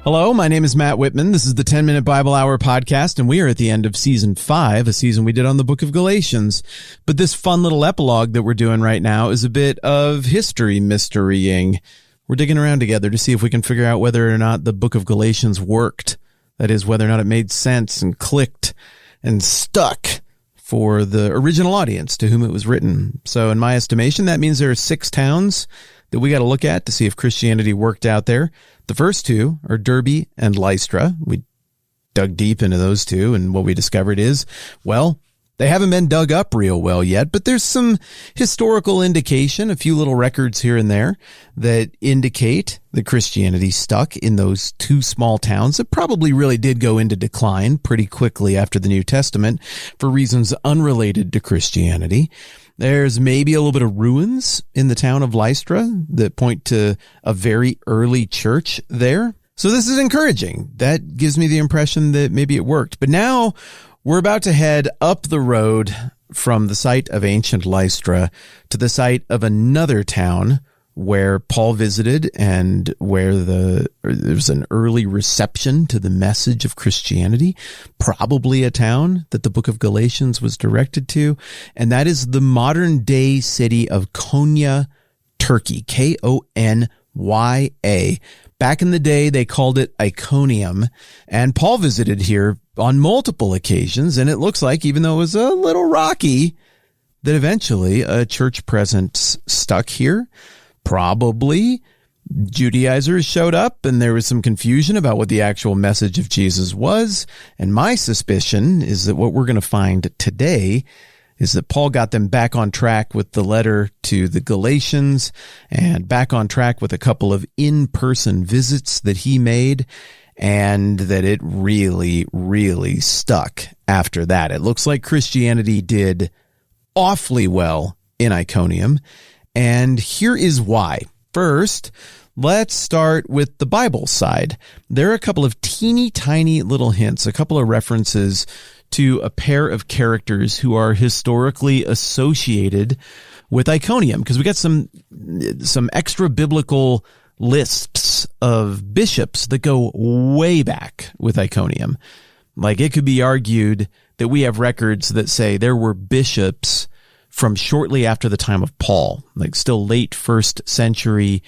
Hello, my name is Matt Whitman. This is the 10-Minute Bible Hour podcast, and we are at the end of Season 5, a season we did on the book of Galatians. But this fun little epilogue that we're doing right now is a bit of history mysterying. We're digging around together to see if we can figure out whether or not the book of Galatians worked. That is, whether or not it made sense and clicked and stuck for the original audience to whom it was written. So in my estimation, that means there are 6 towns that we got to look at to see if Christianity worked out there. The first 2 are Derbe and Lystra. We dug deep into those 2, and what we discovered is, well, they haven't been dug up real well yet, but there's some historical indication, a few little records here and there that indicate that Christianity stuck in those 2 small towns that probably really did go into decline pretty quickly after the New Testament for reasons unrelated to Christianity. There's maybe a little bit of ruins in the town of Lystra that point to a very early church there. So this is encouraging. That gives me the impression that maybe it worked. But now we're about to head up the road from the site of ancient Lystra to the site of another town where Paul visited and where there was an early reception to the message of Christianity, probably a town that the book of Galatians was directed to, and that is the modern-day city of Konya, Turkey, Konya. Back in the day, they called it Iconium, and Paul visited here on multiple occasions, and it looks like, even though it was a little rocky, that eventually a church presence stuck here. Probably Judaizers showed up and there was some confusion about what the actual message of Jesus was. And my suspicion is that what we're going to find today is that Paul got them back on track with the letter to the Galatians and back on track with a couple of in-person visits that he made, and that it really, really stuck after that. It looks like Christianity did awfully well in Iconium. And here is why. First, let's start with the Bible side. There are a couple of teeny tiny little hints, a couple of references to a pair of characters who are historically associated with Iconium, because we got some extra biblical lists of bishops that go way back with Iconium. Like, it could be argued that we have records that say there were bishops from shortly after the time of Paul, like still late 1st century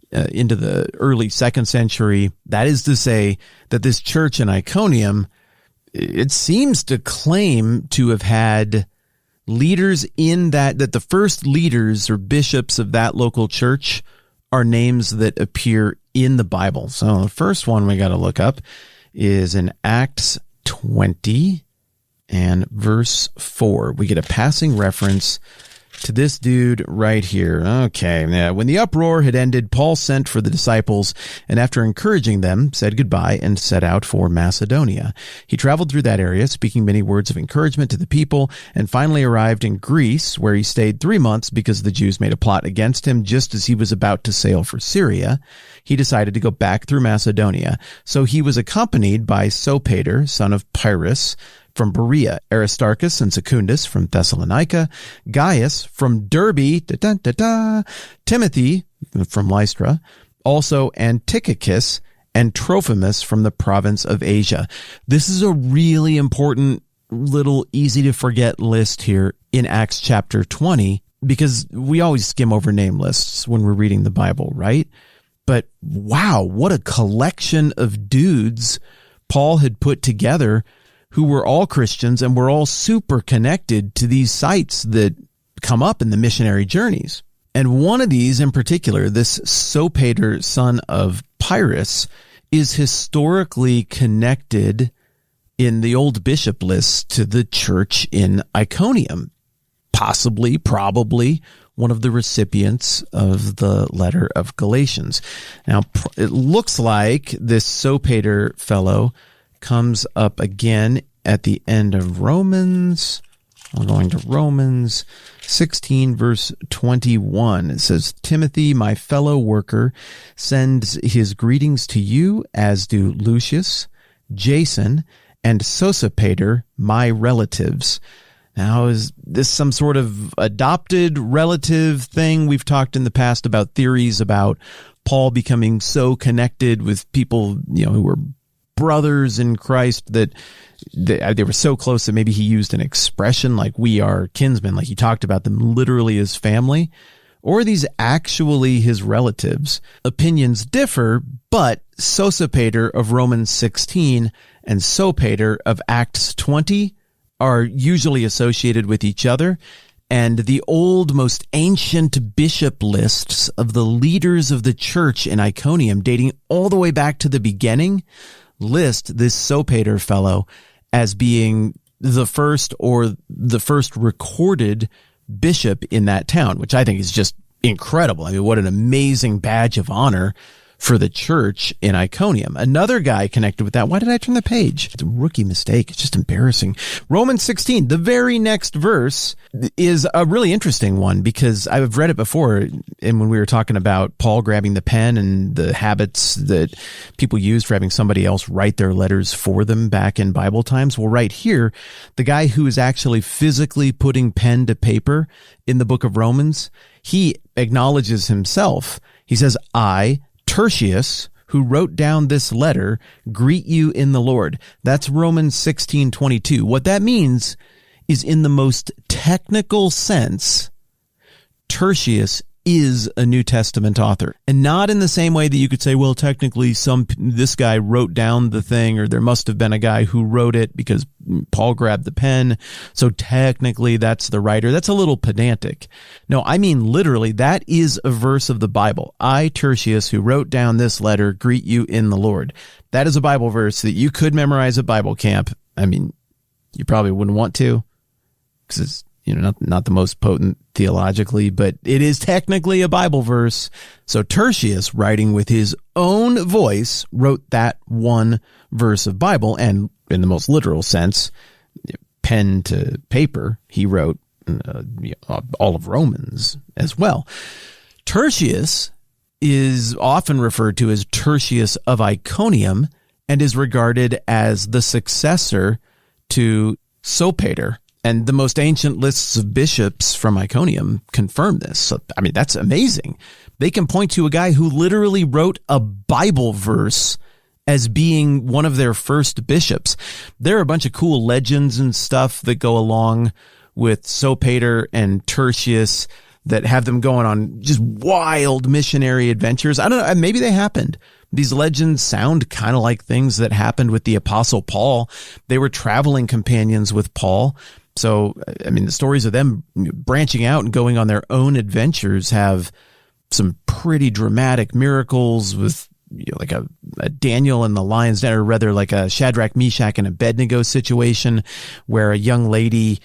into the early 2nd century. That is to say that this church in Iconium, it seems to claim to have had leaders in that the first leaders or bishops of that local church are names that appear in the Bible. So the first one we got to look up is in Acts 20. And verse 4, we get a passing reference to this dude right here. Okay, yeah. When the uproar had ended, Paul sent for the disciples, and after encouraging them, said goodbye and set out for Macedonia. He traveled through that area, speaking many words of encouragement to the people, and finally arrived in Greece, where he stayed 3 months because the Jews made a plot against him just as he was about to sail for Syria. He decided to go back through Macedonia. So he was accompanied by Sopater, son of Pyrrhus, from Berea, Aristarchus and Secundus from Thessalonica, Gaius from Derbe, Timothy from Lystra, also Antichicus and Trophimus from the province of Asia. This is a really important little easy to forget list here in Acts chapter 20, because we always skim over name lists when we're reading the Bible, right? But wow, what a collection of dudes Paul had put together who were all Christians and were all super connected to these sites that come up in the missionary journeys. And one of these in particular, this Sopater, son of Pyrrhus, is historically connected in the old bishop lists to the church in Iconium, possibly, probably one of the recipients of the letter of Galatians. Now, it looks like this Sopater fellow comes up again at the end of Romans. We're going to Romans 16, verse 21. It says, Timothy, my fellow worker, sends his greetings to you, as do Lucius, Jason, and Sosipater, my relatives. Now, is this some sort of adopted relative thing? We've talked in the past about theories about Paul becoming so connected with people, who were brothers in Christ that they were so close that maybe he used an expression like we are kinsmen, like he talked about them literally as family. Or are these actually his relatives? Opinions differ, but Sosipater of Romans 16 and Sopater of Acts 20 are usually associated with each other, and the old, most ancient bishop lists of the leaders of the church in Iconium, dating all the way back to the beginning, list this Sopater fellow as being the first recorded bishop in that town, which I think is just incredible. I mean, what an amazing badge of honor for the church in Iconium. Another guy connected with that. Why did I turn the page? It's a rookie mistake. It's just embarrassing. Romans 16, the very next verse, is a really interesting one because I've read it before. And when we were talking about Paul grabbing the pen and the habits that people used for having somebody else write their letters for them back in Bible times. Well, right here, the guy who is actually physically putting pen to paper in the book of Romans, he acknowledges himself. He says, I, Tertius, who wrote down this letter, greet you in the Lord. That's Romans 16:22. What that means is, in the most technical sense, Tertius is a New Testament author, and not in the same way that you could say, well, technically this guy wrote down the thing, or there must have been a guy who wrote it because Paul grabbed the pen, so technically that's the writer. That's a little pedantic. No, I mean literally, that is a verse of the Bible. I, Tertius, who wrote down this letter, greet you in the Lord. That is a Bible verse that you could memorize at Bible camp. I mean, you probably wouldn't want to, because it's not the most potent theologically, but it is technically a Bible verse. So Tertius, writing with his own voice, wrote that one verse of Bible, and in the most literal sense, pen to paper, he wrote all of Romans as well. Tertius is often referred to as Tertius of Iconium and is regarded as the successor to Sopater. And the most ancient lists of bishops from Iconium confirm this. So, I mean, that's amazing. They can point to a guy who literally wrote a Bible verse as being one of their first bishops. There are a bunch of cool legends and stuff that go along with Sopater and Tertius that have them going on just wild missionary adventures. I don't know, maybe they happened. These legends sound kind of like things that happened with the Apostle Paul. They were traveling companions with Paul. So, I mean, the stories of them branching out and going on their own adventures have some pretty dramatic miracles with, like a Daniel and the lion's den, or rather like a Shadrach, Meshach, and Abednego situation where a young lady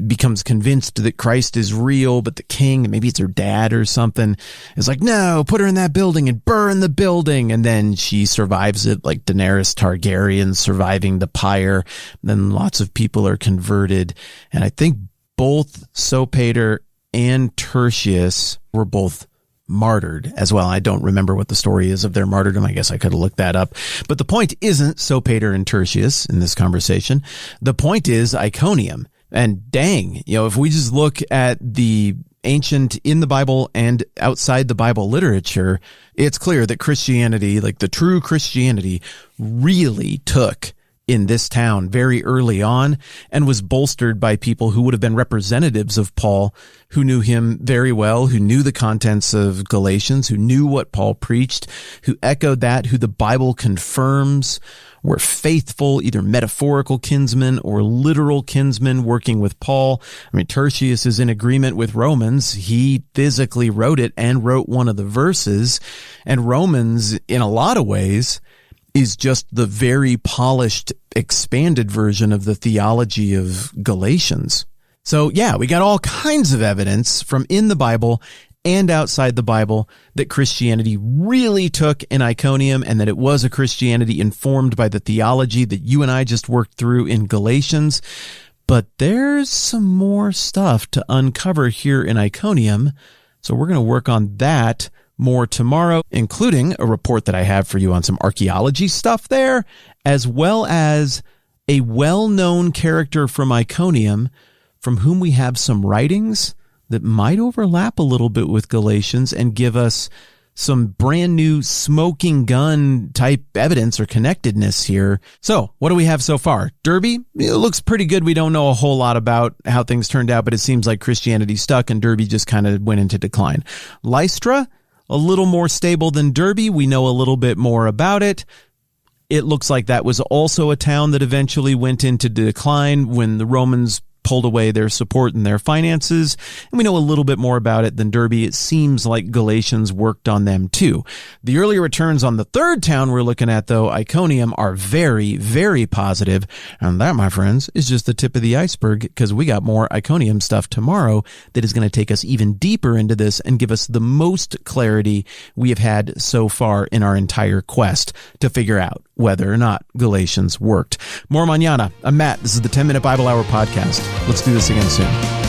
becomes convinced that Christ is real, but the king, maybe it's her dad or something, is like, no, put her in that building and burn the building. And then she survives it, like Daenerys Targaryen surviving the pyre. Then lots of people are converted. And I think both Sopater and Tertius were both martyred as well. I don't remember what the story is of their martyrdom. I guess I could have looked that up. But the point isn't Sopater and Tertius in this conversation. The point is Iconium. And dang, if we just look at the ancient in the Bible and outside the Bible literature, it's clear that Christianity, like the true Christianity, really took in this town very early on and was bolstered by people who would have been representatives of Paul, who knew him very well, who knew the contents of Galatians, who knew what Paul preached, who echoed that, who the Bible confirms were faithful, either metaphorical kinsmen or literal kinsmen working with Paul. I mean, Tertius is in agreement with Romans. He physically wrote it and wrote one of the verses. And Romans, in a lot of ways, is just the very polished, expanded version of the theology of Galatians. So yeah, we got all kinds of evidence from in the Bible and outside the Bible that Christianity really took in Iconium, and that it was a Christianity informed by the theology that you and I just worked through in Galatians. But there's some more stuff to uncover here in Iconium, so we're going to work on that more tomorrow, including a report that I have for you on some archaeology stuff there, as well as a well-known character from Iconium from whom we have some writings that might overlap a little bit with Galatians and give us some brand new smoking gun type evidence or connectedness here. So what do we have so far? Derby, it looks pretty good. We don't know a whole lot about how things turned out, but it seems like Christianity stuck and Derby just kind of went into decline. Lystra, a little more stable than Derby. We know a little bit more about it. It looks like that was also a town that eventually went into decline when the Romans pulled away their support and their finances, and we know a little bit more about it than Derby. It seems like Galatians worked on them too. The early returns on the third town we're looking at, though, Iconium, are very, very positive, and that, my friends, is just the tip of the iceberg, because we got more Iconium stuff tomorrow that is going to take us even deeper into this and give us the most clarity we have had so far in our entire quest to figure out whether or not Galatians worked. More mañana. I'm Matt. This is the 10-Minute Bible Hour podcast. Let's do this again soon.